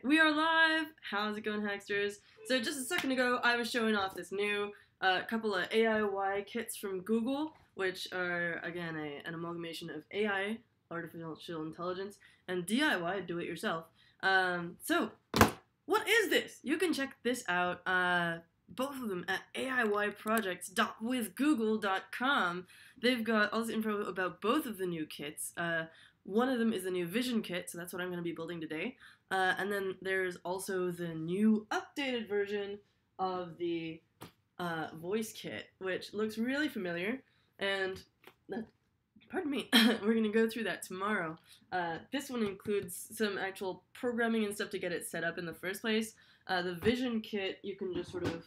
We are live! How's it going, Hacksters? So just a second ago, I was showing off this new couple of AIY kits from Google, which are, again, an amalgamation of AI, artificial intelligence, and DIY, do-it-yourself. So, what is this? You can check this out, both of them at AIYprojects.withgoogle.com. They've got all this info about both of the new kits. One of them is the new Vision Kit, so that's what I'm going to be building today. And then there's also the new updated version of the Voice Kit, which looks really familiar. And, pardon me, we're going to go through that tomorrow. This one includes some actual programming and stuff to get it set up in the first place. The Vision Kit, you can just sort of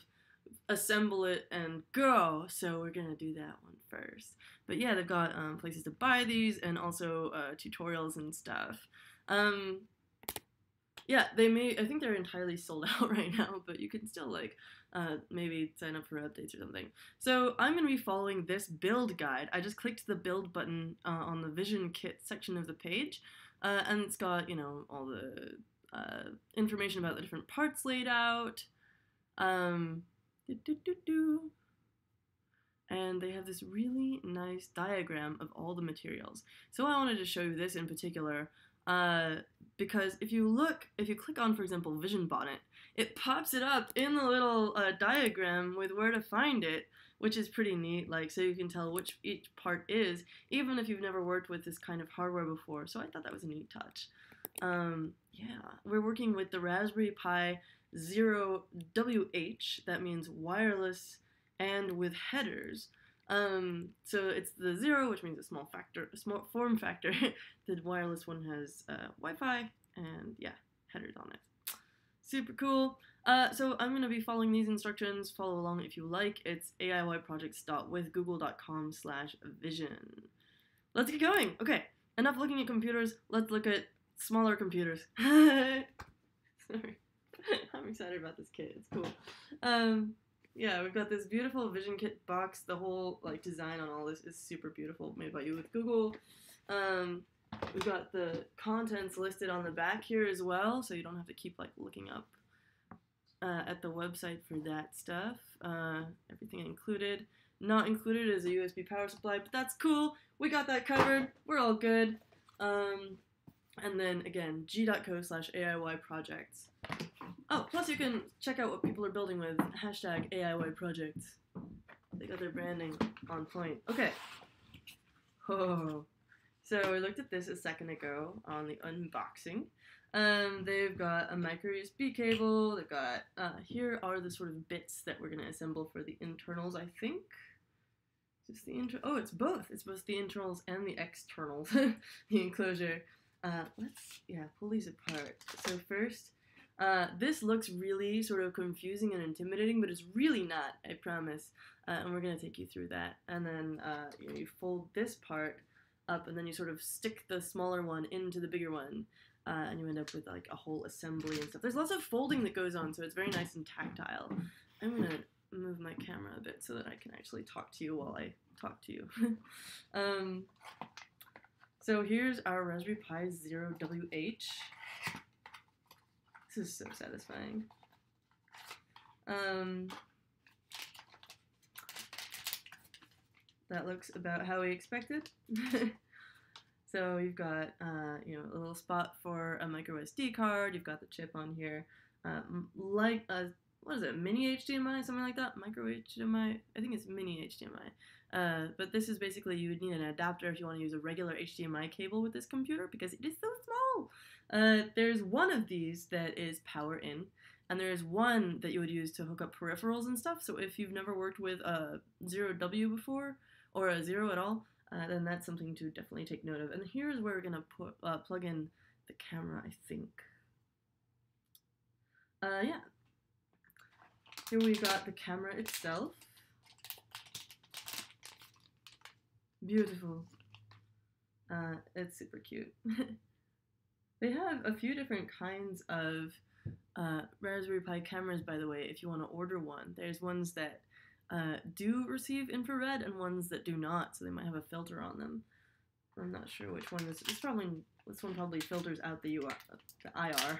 assemble it and go, so we're gonna do that one first. But yeah, they've got places to buy these and also tutorials and stuff. Yeah, I think they're entirely sold out right now, but you can still like maybe sign up for updates or something. So I'm gonna be following this build guide. I just clicked the build button on the Vision Kit section of the page, and it's got, you know, all the information about the different parts laid out. And they have this really nice diagram of all the materials. So I wanted to show you this in particular because if you click on, for example, Vision Bonnet, it pops it up in the little diagram with where to find it, which is pretty neat, like, so you can tell which each part is, even if you've never worked with this kind of hardware before. So I thought that was a neat touch. Yeah, we're working with the Raspberry Pi 0WH, that means wireless and with headers. So it's the 0, which means a small form factor. The wireless one has Wi-Fi and, yeah, headers on it. Super cool. So I'm going to be following these instructions. Follow along if you like. It's AIYprojects.withgoogle.com/vision. Let's get going. Okay, enough looking at computers. Let's look at smaller computers. Sorry. I'm excited about this kit. It's cool. Yeah, we've got this beautiful Vision Kit box. The whole like design on all this is super beautiful, made by you with Google. We've got the contents listed on the back here as well, so you don't have to keep like looking up at the website for that stuff. Everything included. Not included is a USB power supply, but that's cool. We got that covered. We're all good. And then again, g.co/AIYprojects. Oh, plus you can check out what people are building with #AIYprojects. They got their branding on point. Okay. Oh. So we looked at this a second ago on the unboxing. They've got a micro USB cable. They've got, here are the sort of bits that we're going to assemble for the internals, I think. Is this oh, it's both. It's both the internals and the externals. The enclosure. Let's, pull these apart. So first, this looks really sort of confusing and intimidating, but it's really not, I promise. And we're going to take you through that. And then you fold this part up, and then you sort of stick the smaller one into the bigger one, and you end up with like a whole assembly and stuff. There's lots of folding that goes on, so it's very nice and tactile. I'm going to move my camera a bit so that I can actually talk to you while I talk to you. So here's our Raspberry Pi 0WH. This is so satisfying. That looks about how we expected. So you've got, you know, a little spot for a micro SD card. You've got the chip on here, like a, what is it, mini HDMI, something like that? Micro HDMI? I think it's mini HDMI. But this is basically, you would need an adapter if you want to use a regular HDMI cable with this computer because it is so small. There's one of these that is power in, and there's one that you would use to hook up peripherals and stuff. So if you've never worked with a 0W before, or a 0 at all, then that's something to definitely take note of. And here's where we're going to plug in the camera, I think. Yeah. Here we got the camera itself. Beautiful. It's super cute. They have a few different kinds of Raspberry Pi cameras, by the way, if you want to order one. There's ones that do receive infrared and ones that do not, so they might have a filter on them. I'm not sure which one this one probably filters out the IR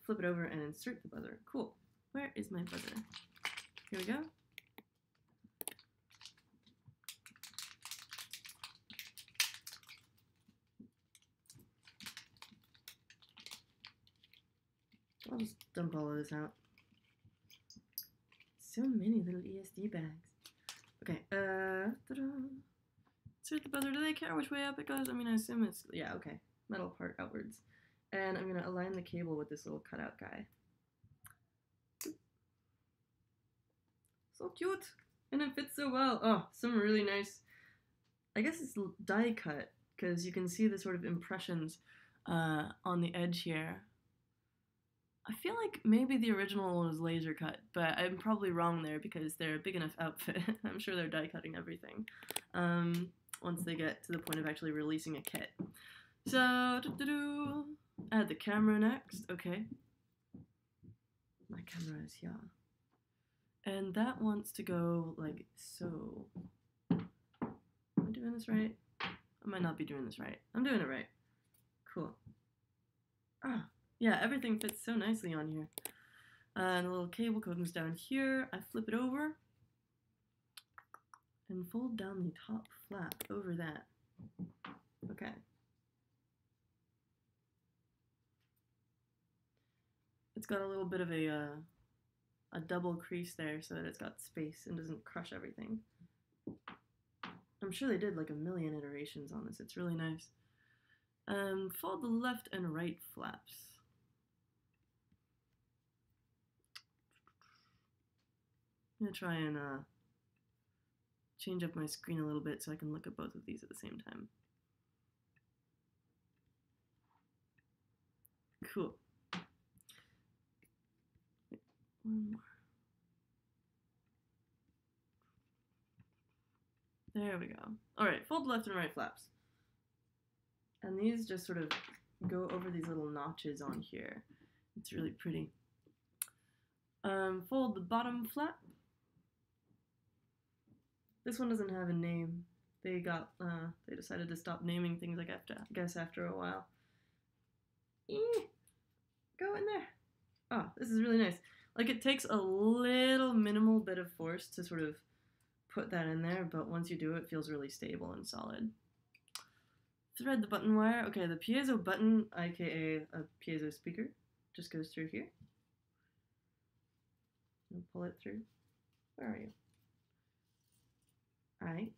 flip it over and insert the buzzer. Cool. Where is my buzzer? Here we go. I'll just dump all of this out. So many little ESD bags. Okay, insert the buzzer. Do they care which way up it goes? I mean, I assume it's, yeah, okay. Metal part outwards. And I'm gonna align the cable with this little cutout guy. So cute! And it fits so well. Oh, some really nice, I guess it's die cut, because you can see the sort of impressions on the edge here. I feel like maybe the original one was laser cut, but I'm probably wrong there because they're a big enough outfit. I'm sure they're die cutting everything once they get to the point of actually releasing a kit. So, add the camera next. Okay. My camera is here. And that wants to go like so. Am I doing this right? I might not be doing this right. I'm doing it right. Cool. Ah. Yeah, everything fits so nicely on here. And the little cable comes down here. I flip it over and fold down the top flap over that. Okay. It's got a little bit of a double crease there so that it's got space and doesn't crush everything. I'm sure they did like a million iterations on this. It's really nice. Fold the left and right flaps. I'm going to try and change up my screen a little bit so I can look at both of these at the same time. Cool. Wait, one more. There we go. Alright, fold left and right flaps. And these just sort of go over these little notches on here. It's really pretty. Fold the bottom flap. This one doesn't have a name. They decided to stop naming things, I guess, after a while. Go in there. Oh, this is really nice. Like, it takes a little minimal bit of force to sort of put that in there, but once you do it, it feels really stable and solid. Thread the button wire. Okay, the piezo button, aka a piezo speaker, just goes through here. And pull it through. Where are you? Alright.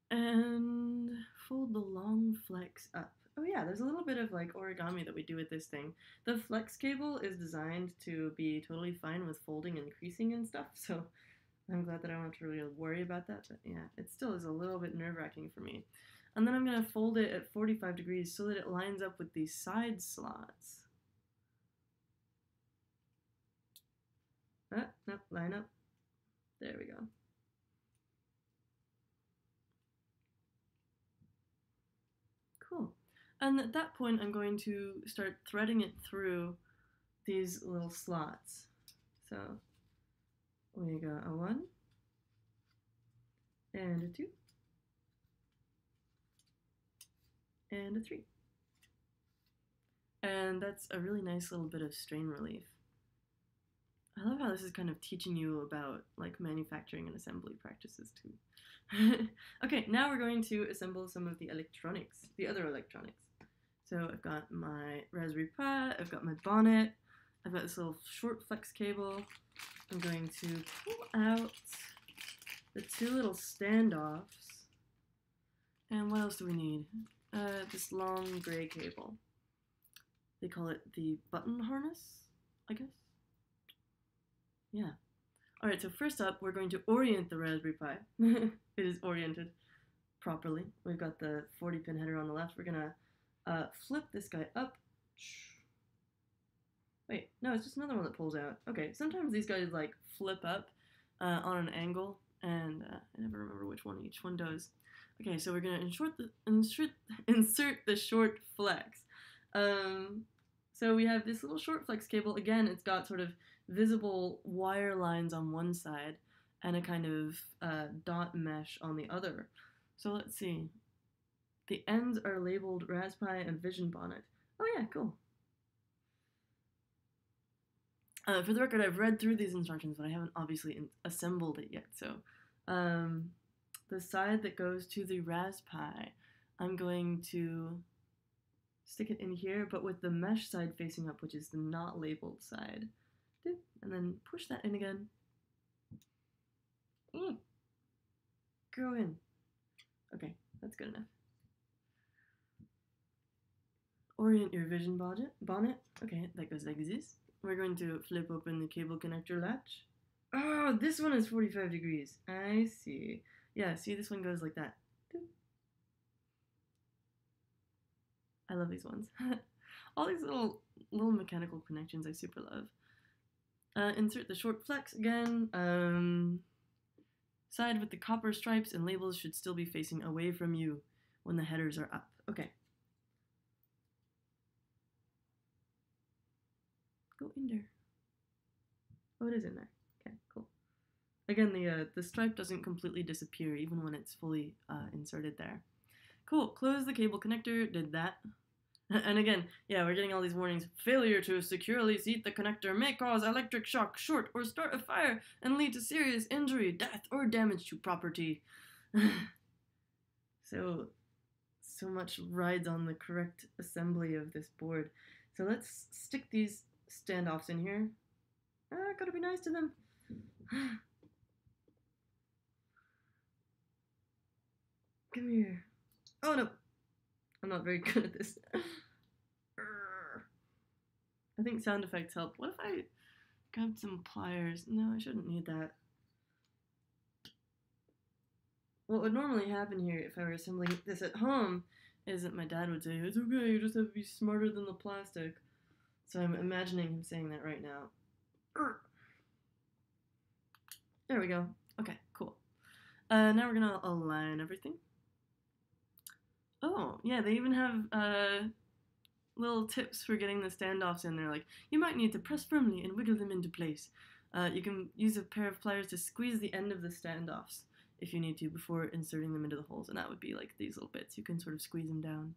And fold the long flex up. Oh yeah, there's a little bit of like origami that we do with this thing. The flex cable is designed to be totally fine with folding and creasing and stuff, so I'm glad that I don't have to really worry about that, but yeah, it still is a little bit nerve-wracking for me. And then I'm going to fold it at 45 degrees so that it lines up with these side slots. No, line up. There we go. Cool. And at that point, I'm going to start threading it through these little slots. So we got a 1 and a 2 and a 3. And that's a really nice little bit of strain relief. I love how this is kind of teaching you about like manufacturing and assembly practices too. Okay, now we're going to assemble some of the electronics, the other electronics. So I've got my Raspberry Pi, I've got my bonnet, I've got this little short flex cable. I'm going to pull out the 2 little standoffs. And what else do we need? This long gray cable. They call it the button harness, I guess. Yeah. Alright, so first up, we're going to orient the Raspberry Pi. It is oriented properly. We've got the 40-pin header on the left. We're going to flip this guy up. Wait, no, it's just another one that pulls out. Okay, sometimes these guys like flip up on an angle, and I never remember which one each one does. Okay, so we're going to insert the short flex. So we have this little short flex cable. Again, it's got sort of visible wire lines on one side and a kind of dot mesh on the other. So let's see. The ends are labeled Raspberry and Vision Bonnet. Oh yeah, cool. For the record, I've read through these instructions, but I haven't obviously assembled it yet. So the side that goes to the Raspberry, I'm going to stick it in here, but with the mesh side facing up, which is the not labeled side. And then push that in again. Go in. Okay, that's good enough. Orient your vision bonnet. Okay, that goes like this. We're going to flip open the cable connector latch. Oh, this one is 45 degrees. I see. Yeah, see, this one goes like that. I love these ones. All these little mechanical connections I super love. Insert the short flex again. Side with the copper stripes and labels should still be facing away from you when the headers are up. Okay. Go in there. Oh, it is in there. Okay, cool. Again, the stripe doesn't completely disappear even when it's fully inserted there. Cool. Close the cable connector. Did that. And again, yeah, we're getting all these warnings. Failure to securely seat the connector may cause electric shock, short, or start a fire and lead to serious injury, death, or damage to property. So much rides on the correct assembly of this board. So let's stick these standoffs in here. Gotta be nice to them. Come here. Oh no. I'm not very good at this. I think sound effects help. What if I grabbed some pliers? No, I shouldn't need that. What would normally happen here if I were assembling this at home is that my dad would say, it's okay, you just have to be smarter than the plastic. So I'm imagining him saying that right now. There we go. Okay, cool. Now we're gonna align everything. Oh, yeah, they even have little tips for getting the standoffs in there. Like, you might need to press firmly and wiggle them into place. You can use a pair of pliers to squeeze the end of the standoffs if you need to before inserting them into the holes, and that would be like these little bits. You can sort of squeeze them down.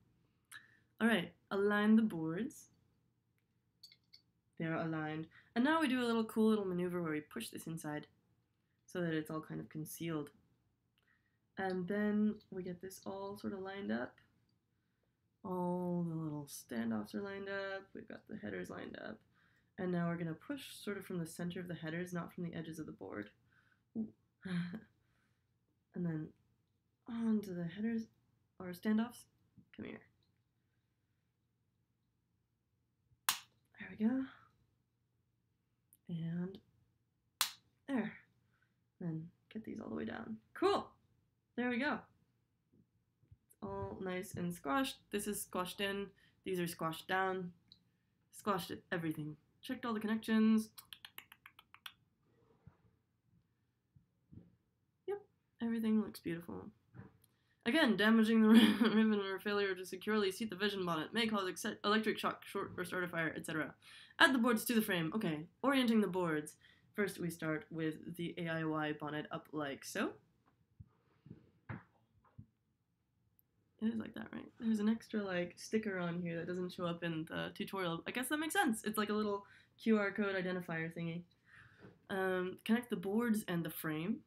Alright, align the boards. They're aligned. And now we do a little cool little maneuver where we push this inside so that it's all kind of concealed. And then we get this all sort of lined up. All the little standoffs are lined up. We've got the headers lined up. And now we're going to push sort of from the center of the headers, not from the edges of the board. And then onto the headers or standoffs. Come here. There we go. And there. Then get these all the way down. Cool. There we go. It's all nice and squashed. This is squashed in. These are squashed down. Squashed it, everything. Checked all the connections. Yep, everything looks beautiful. Again, damaging the ribbon or failure to securely seat the vision bonnet may cause electric shock, short, or start a fire, etc. Add the boards to the frame. Okay, orienting the boards. First, we start with the AIY bonnet up like so. It is like that, right? There's an extra like sticker on here that doesn't show up in the tutorial. I guess that makes sense. It's like a little QR code identifier thingy. Connect the boards and the frame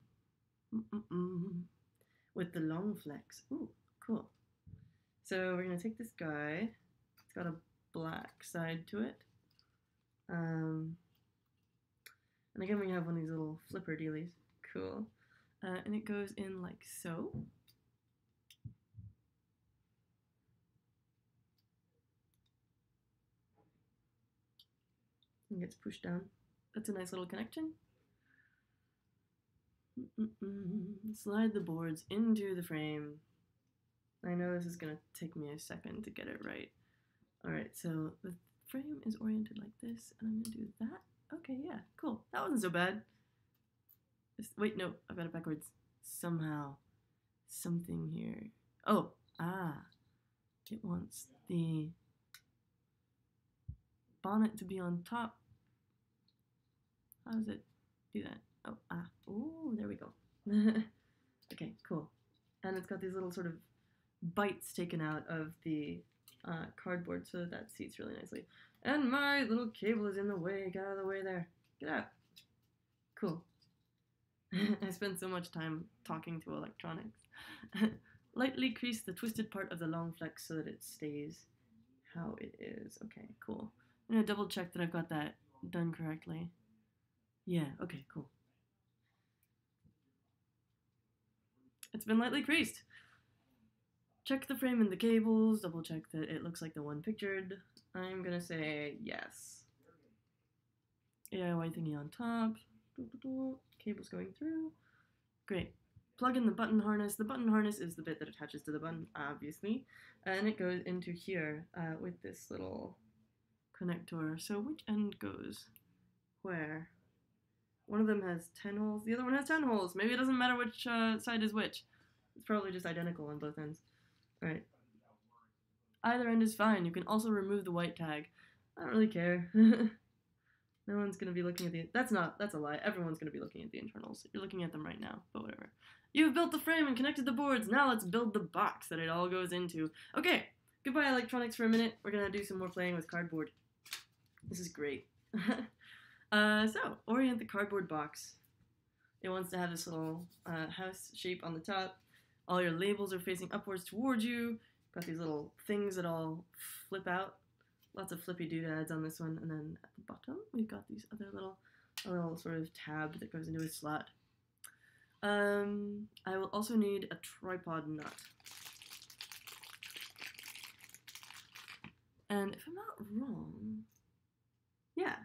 with the long flex. Ooh, cool. So we're gonna take this guy. It's got a black side to it. And again, we have one of these little flipper dealies. Cool. And it goes in like so. And gets pushed down. That's a nice little connection. Slide the boards into the frame. I know this is going to take me a second to get it right. Alright, so the frame is oriented like this, and I'm going to do that. Okay, yeah, cool. That wasn't so bad. Wait, no, I've got it backwards. Somehow. Something here. Oh, it wants the bonnet to be on top. How does it do that? Oh, ooh, there we go. Okay, cool. And it's got these little sort of bites taken out of the cardboard so that seats really nicely. And my little cable is in the way. Get out of the way there. Get out. Cool. I spend so much time talking to electronics. Lightly crease the twisted part of the long flex so that it stays how it is. Okay, cool. I'm gonna double check that I've got that done correctly. Yeah, okay, cool. It's been lightly creased. Check the frame and the cables, double check that it looks like the one pictured. I'm gonna say yes. AIY thingy on top. Cables going through. Great. Plug in the button harness. The button harness is the bit that attaches to the button, obviously. And it goes into here with this little connector. So which end goes where? One of them has 10 holes. The other one has 10 holes. Maybe it doesn't matter which side is which. It's probably just identical on both ends. Alright. Either end is fine. You can also remove the white tag. I don't really care. No one's going to be looking at the... That's a lie. Everyone's going to be looking at the internals. You're looking at them right now, but whatever. You've built the frame and connected the boards. Now let's build the box that it all goes into. Okay, goodbye electronics for a minute. We're going to do some more playing with cardboard. This is great. So, orient the cardboard box. It wants to have this little house shape on the top. All your labels are facing upwards towards you. Got these little things that all flip out. Lots of flippy doodads on this one, and then at the bottom we've got these other a little sort of tab that goes into a slot. I will also need a tripod nut. And if I'm not wrong, yeah.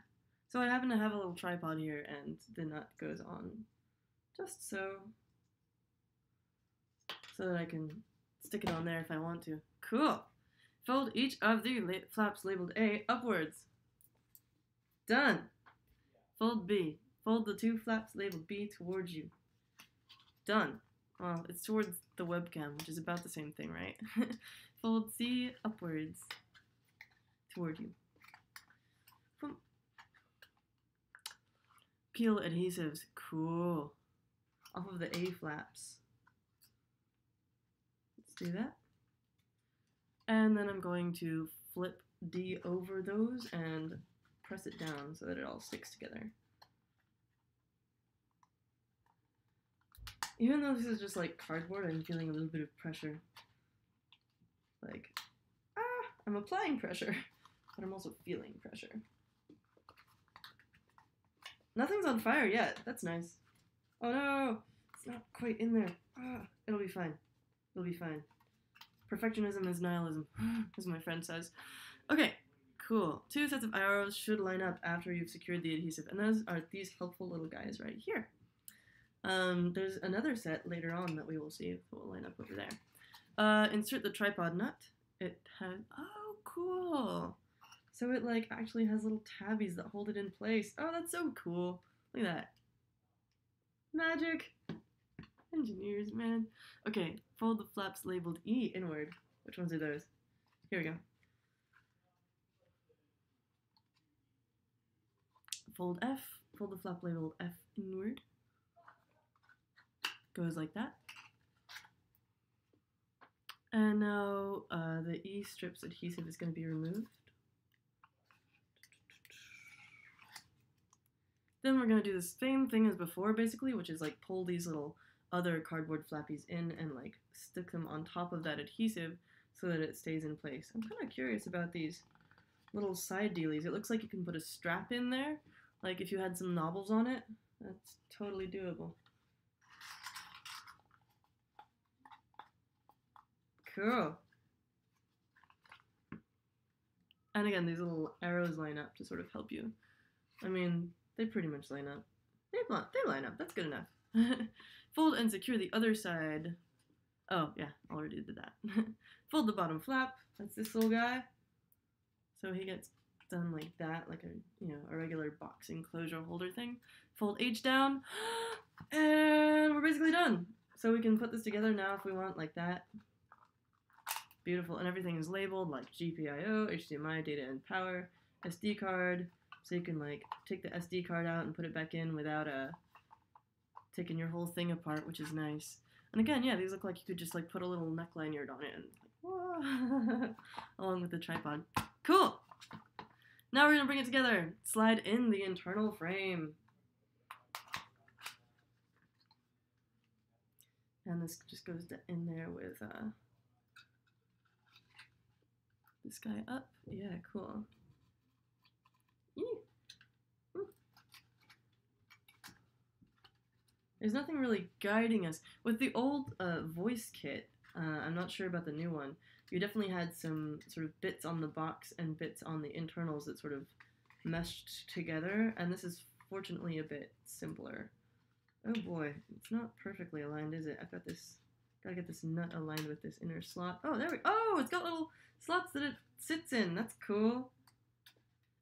So I happen to have a little tripod here, and the nut goes on just so that I can stick it on there if I want to. Cool. Fold each of the flaps labeled A upwards. Done. Fold B. Fold the two flaps labeled B towards you. Done. Well, it's towards the webcam, which is about the same thing, right? Fold C upwards toward you. Peel adhesives. Cool. Off of the A flaps. Let's do that. And then I'm going to flip D over those and press it down so that it all sticks together. Even though this is just like cardboard, I'm feeling a little bit of pressure. Like, I'm applying pressure, but I'm also feeling pressure. Nothing's on fire yet. That's nice. Oh no, it's not quite in there. It'll be fine. It'll be fine. Perfectionism is nihilism, as my friend says. Okay, cool. 2 sets of arrows should line up after you've secured the adhesive, and those are these helpful little guys right here. There's another set later on that we will see that will line up over there. Insert the tripod nut. It has... Oh, cool! So it, like, actually has little tabbies that hold it in place. Oh, that's so cool. Look at that. Magic! Engineers, man. Okay, fold the flaps labeled E inward. Which ones are those? Here we go. Fold F. Fold the flap labeled F inward. Goes like that. And now the E strips adhesive is going to be removed. Then we're going to do the same thing as before, basically, which is like pull these little other cardboard flappies in and like stick them on top of that adhesive so that it stays in place. I'm kind of curious about these little side dealies. It looks like you can put a strap in there, like if you had some knobbles on it. That's totally doable. Cool. And again, these little arrows line up to sort of help you. I mean, they pretty much line up. They line up. That's good enough. Fold and secure the other side. Oh, yeah, already did that. Fold the bottom flap. That's this little guy. So he gets done like that, like a regular box enclosure holder thing. Fold H down, and we're basically done. So we can put this together now if we want, like that. Beautiful, and everything is labeled like GPIO, HDMI, data and power, SD card, so you can like take the SD card out and put it back in without taking your whole thing apart, which is nice. And again, yeah, these look like you could just like put a little neck lanyard on it and like, whoa, along with the tripod. Cool. Now we're gonna bring it together. Slide in the internal frame. And this just goes in there with this guy up. Yeah, cool. There's nothing really guiding us. With the old voice kit, I'm not sure about the new one, you definitely had some sort of bits on the box and bits on the internals that sort of meshed together, and this is fortunately a bit simpler. Oh boy, it's not perfectly aligned, is it? I've got this, gotta get this nut aligned with this inner slot. Oh, there we, oh, it's got little slots that it sits in. That's cool.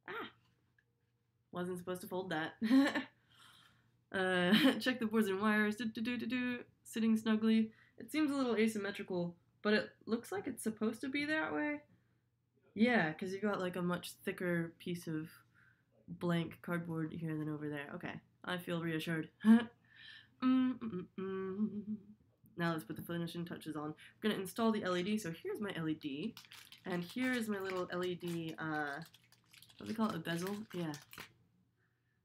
Ah, wasn't supposed to fold that. Check the boards and wires, sitting snugly. It seems a little asymmetrical, but it looks like it's supposed to be that way. Yeah, because you've got like a much thicker piece of blank cardboard here than over there. Okay, I feel reassured. Now let's put the finishing touches on. We're gonna install the LED, so here's my LED, and here's my little LED, what do they call it, a bezel? Yeah.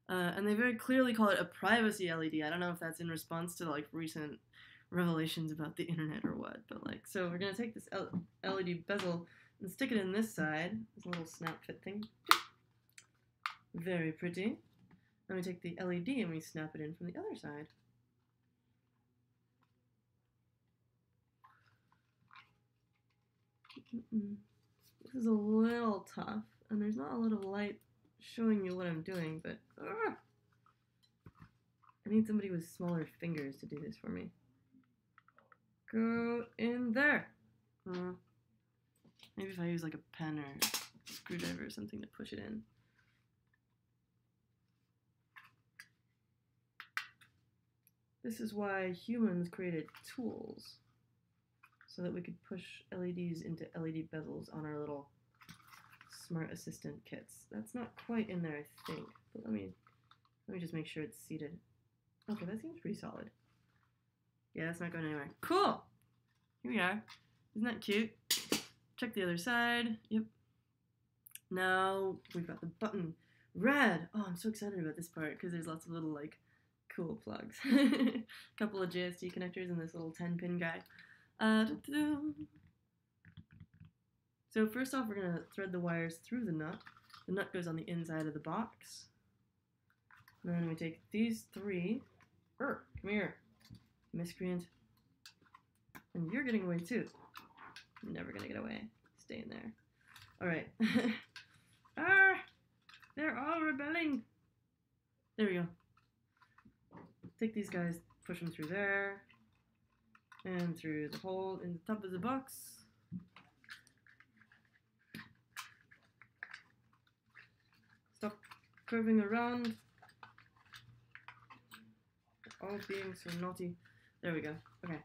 And they very clearly call it a privacy LED. I don't know if that's in response to like recent revelations about the internet or what, but like, so we're gonna take this LED bezel and stick it in this side. There's a little snap fit thing. Very pretty. Then we take the LED and we snap it in from the other side. This is a little tough, and there's not a lot of light showing you what I'm doing, but I need somebody with smaller fingers to do this for me. Go in there. Maybe if I use like a pen or a screwdriver or something to push it in. This is why humans created tools, so that we could push LEDs into LED bezels on our little smart assistant kits. That's not quite in there, I think, but let me just make sure it's seated. Okay, that seems pretty solid. Yeah, that's not going anywhere. Cool! Here we are. Isn't that cute? Check the other side. Yep. Now we've got the button. Rad! Oh, I'm so excited about this part because there's lots of little, like, cool plugs. A couple of JST connectors and this little 10-pin guy. So first off, we're going to thread the wires through the nut. The nut goes on the inside of the box. And then we take these three. Come here, miscreant. And you're getting away too. You're never going to get away. Stay in there. Alright. They're all rebelling. There we go. Take these guys, push them through there. And through the hole in the top of the box. Stop curving around. All being so naughty. There we go. Okay.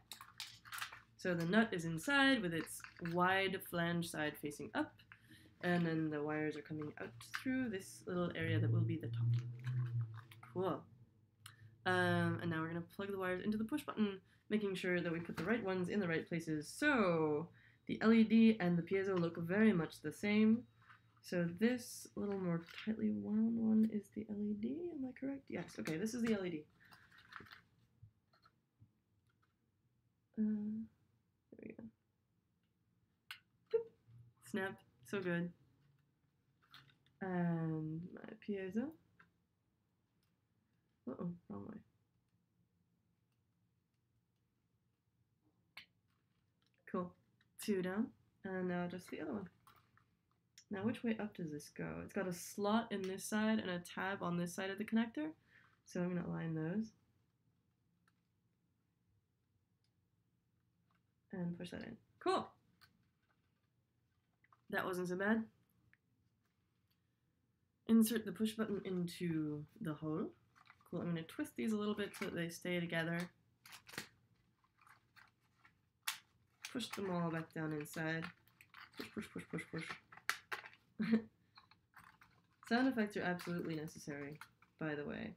So the nut is inside with its wide flange side facing up. And then the wires are coming out through this little area that will be the top. Cool. And now we're going to plug the wires into the push button, making sure that we put the right ones in the right places. So the LED and the piezo look very much the same. So this little more tightly wound one is the LED, am I correct? Yes, okay, this is the LED. There we go. Boop. Snap, so good. And my piezo. Uh-oh, wrong way. Cool. Two down, and now just the other one. Now which way up does this go? It's got a slot in this side and a tab on this side of the connector. So I'm going to align those. And push that in. Cool! That wasn't so bad. Insert the push button into the hole. Cool, I'm going to twist these a little bit so that they stay together. Push them all back down inside. Push, push, push, push, push. Sound effects are absolutely necessary, by the way.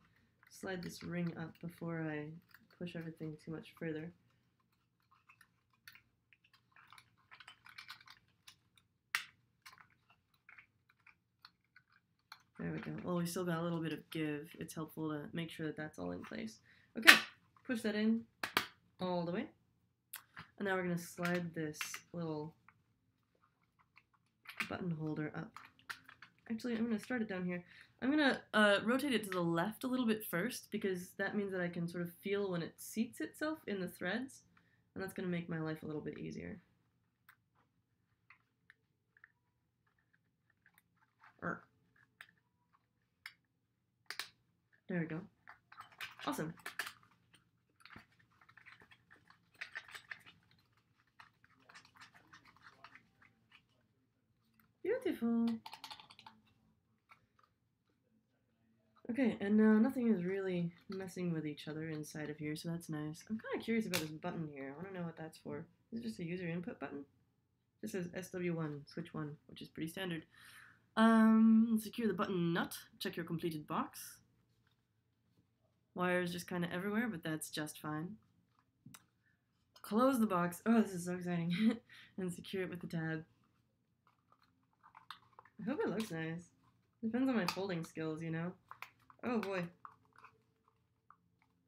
Slide this ring up before I push everything too much further. There we go. Well, we still got a little bit of give. It's helpful to make sure that that's all in place. Okay, push that in all the way. And now we're going to slide this little button holder up. Actually, I'm going to start it down here. I'm going to rotate it to the left a little bit first, because that means that I can sort of feel when it seats itself in the threads, and that's going to make my life a little bit easier. There we go. Awesome. Beautiful. Okay, and now nothing is really messing with each other inside of here, so that's nice. I'm kind of curious about this button here. I want to know what that's for. Is it just a user input button? It says SW1, switch 1, which is pretty standard. Secure the button nut. Check your completed box. Wires just kind of everywhere, but that's just fine. Close the box. Oh, this is so exciting. And secure it with the tab. I hope it looks nice. Depends on my folding skills, you know? Oh boy.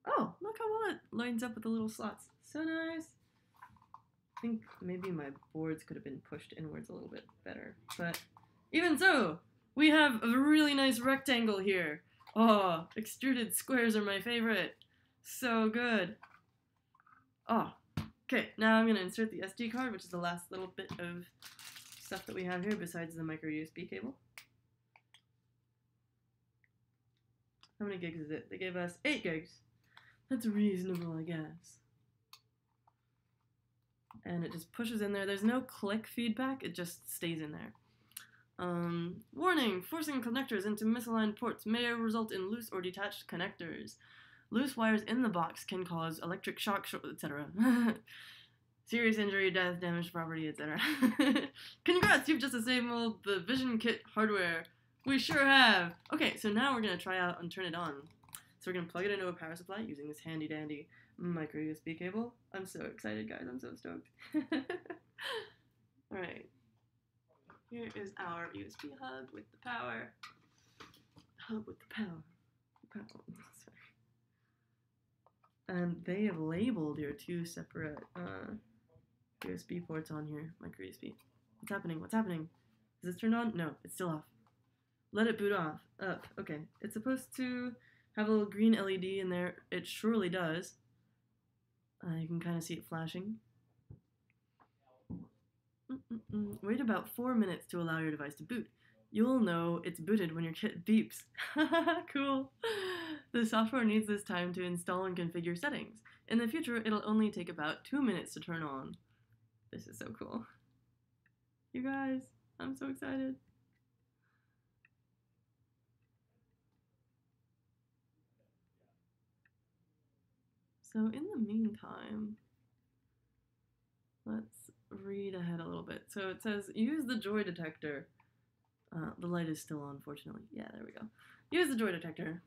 Oh, look how well it lines up with the little slots. So nice. I think maybe my boards could have been pushed inwards a little bit better. But even so, we have a really nice rectangle here. Oh, extruded squares are my favorite. So good. Oh, okay. Now I'm going to insert the SD card, which is the last little bit of stuff that we have here besides the micro USB cable. How many gigs is it? They gave us 8 gigs. That's reasonable, I guess. And it just pushes in there. There's no click feedback. It just stays in there. Warning! Forcing connectors into misaligned ports may result in loose or detached connectors. Loose wires in the box can cause electric shock, etc. Serious injury, death, damage to property, etc. Congrats! You've just disabled the Vision Kit hardware. We sure have! Okay, so now we're going to try out and turn it on. So we're going to plug it into a power supply using this handy dandy micro USB cable. I'm so excited, guys. I'm so stoked. Alright. Here is our USB hub with the power. Hub with the power. Sorry. And they have labeled your 2 separate USB ports on here. Micro USB. What's happening? What's happening? Is this turned on? No, it's still off. Let it boot off. Up. Okay. It's supposed to have a little green LED in there. It surely does. You can kind of see it flashing. Wait about 4 minutes to allow your device to boot. You'll know it's booted when your kit beeps. Cool. The software needs this time to install and configure settings. In the future, it'll only take about 2 minutes to turn on. This is so cool. You guys, I'm so excited. So in the meantime, let's read ahead a little bit. So it says, use the joy detector. The light is still on, fortunately. Yeah, there we go. Use the joy detector.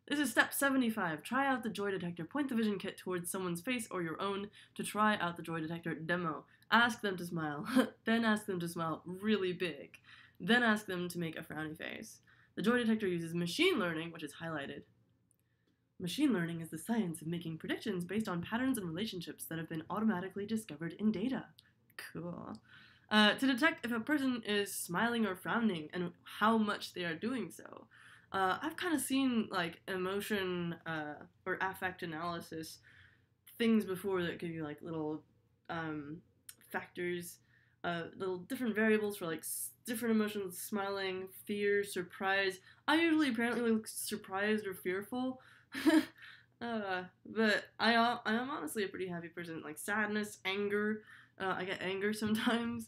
This is step 75. Try out the joy detector. Point the Vision Kit towards someone's face or your own to try out the joy detector demo. Ask them to smile. Then ask them to smile really big. Then ask them to make a frowny face. The joy detector uses machine learning, which is highlighted. Machine learning is the science of making predictions based on patterns and relationships that have been automatically discovered in data. Cool. To detect if a person is smiling or frowning and how much they are doing so. I've kind of seen like emotion or affect analysis things before that give you like little factors, little different variables for like different emotions: smiling, fear, surprise. I usually apparently look surprised or fearful. But I am honestly a pretty happy person. Like sadness, anger. I get anger sometimes.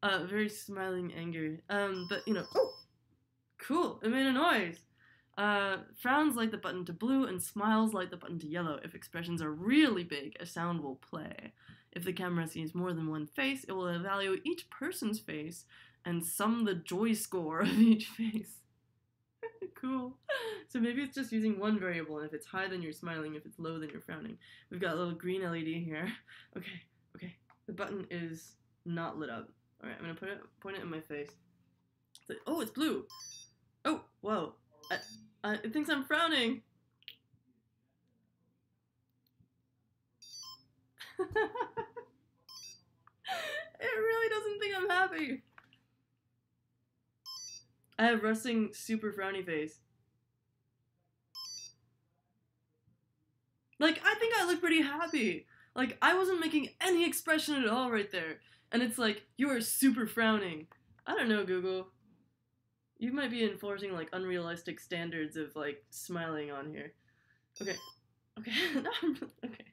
Very smiling anger. But you know, oh, cool! It made a noise. Frowns light the button to blue and smiles light the button to yellow. If expressions are really big, a sound will play. If the camera sees more than one face, it will evaluate each person's face and sum the joy score of each face. Cool. So maybe it's just using one variable, and if it's high, then you're smiling. If it's low, then you're frowning. We've got a little green LED here. Okay. The button is not lit up. All right, I'm gonna point it in my face. Oh, it's blue. Whoa. It thinks I'm frowning. It really doesn't think I'm happy. I have resting super frowny face. Like, I think I look pretty happy. Like, I wasn't making any expression at all right there. And it's like, you are super frowning. I don't know, Google. You might be enforcing, like, unrealistic standards of, like, smiling on here. Okay. Okay. No, okay.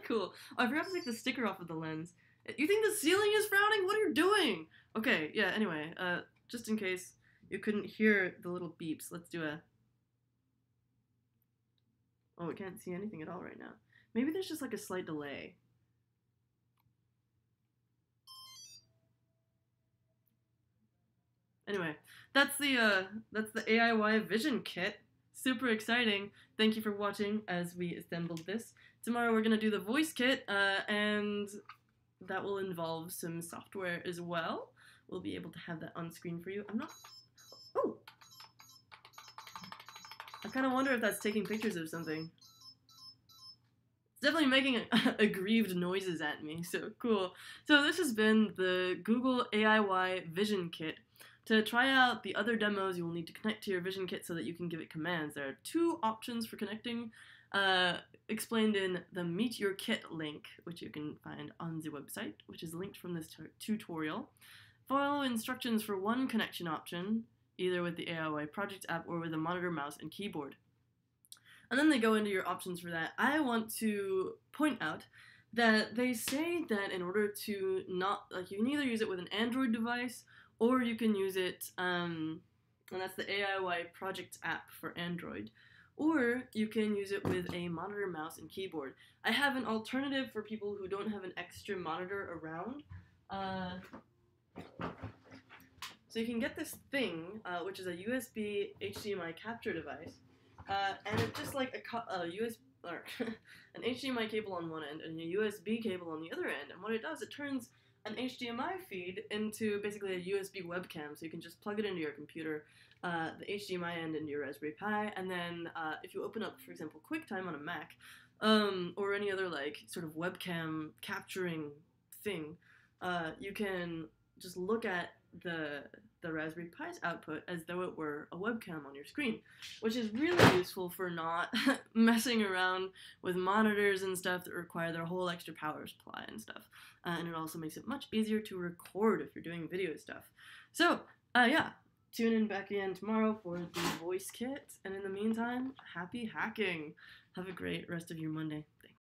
Cool. Oh, I forgot to take the sticker off of the lens. You think the ceiling is frowning? What are you doing? Okay, yeah, anyway, just in case you couldn't hear the little beeps, let's do a... Oh, we can't see anything at all right now. Maybe there's just like a slight delay. Anyway, that's the AIY Vision Kit. Super exciting. Thank you for watching as we assembled this. Tomorrow we're gonna do the voice kit, and that will involve some software as well. We'll be able to have that on screen for you. I'm not... Oh! I kind of wonder if that's taking pictures of something. It's definitely making aggrieved noises at me, so cool. So this has been the Google AIY Vision Kit. To try out the other demos, you will need to connect to your Vision Kit so that you can give it commands. There are 2 options for connecting, explained in the Meet Your Kit link, which you can find on the website, which is linked from this tutorial. Follow instructions for one connection option, either with the AIY Project app or with a monitor, mouse, and keyboard. And then they go into your options for that. I want to point out that they say that in order to not, like, you can either use it with an Android device or you can use it, and that's the AIY Project app for Android, or you can use it with a monitor, mouse, and keyboard. I have an alternative for people who don't have an extra monitor around. So you can get this thing, which is a USB HDMI capture device, and it's just like an HDMI cable on one end and a USB cable on the other end. And what it does, it turns an HDMI feed into basically a USB webcam, so you can just plug it into your computer, the HDMI end into your Raspberry Pi, and then if you open up, for example, QuickTime on a Mac, or any other like sort of webcam capturing thing, you can just look at the Raspberry Pi's output as though it were a webcam on your screen, which is really useful for not messing around with monitors and stuff that require their whole extra power supply and stuff. And it also makes it much easier to record if you're doing video stuff. So, yeah, tune in back again tomorrow for the voice kit, and in the meantime, happy hacking! Have a great rest of your Monday. Thanks.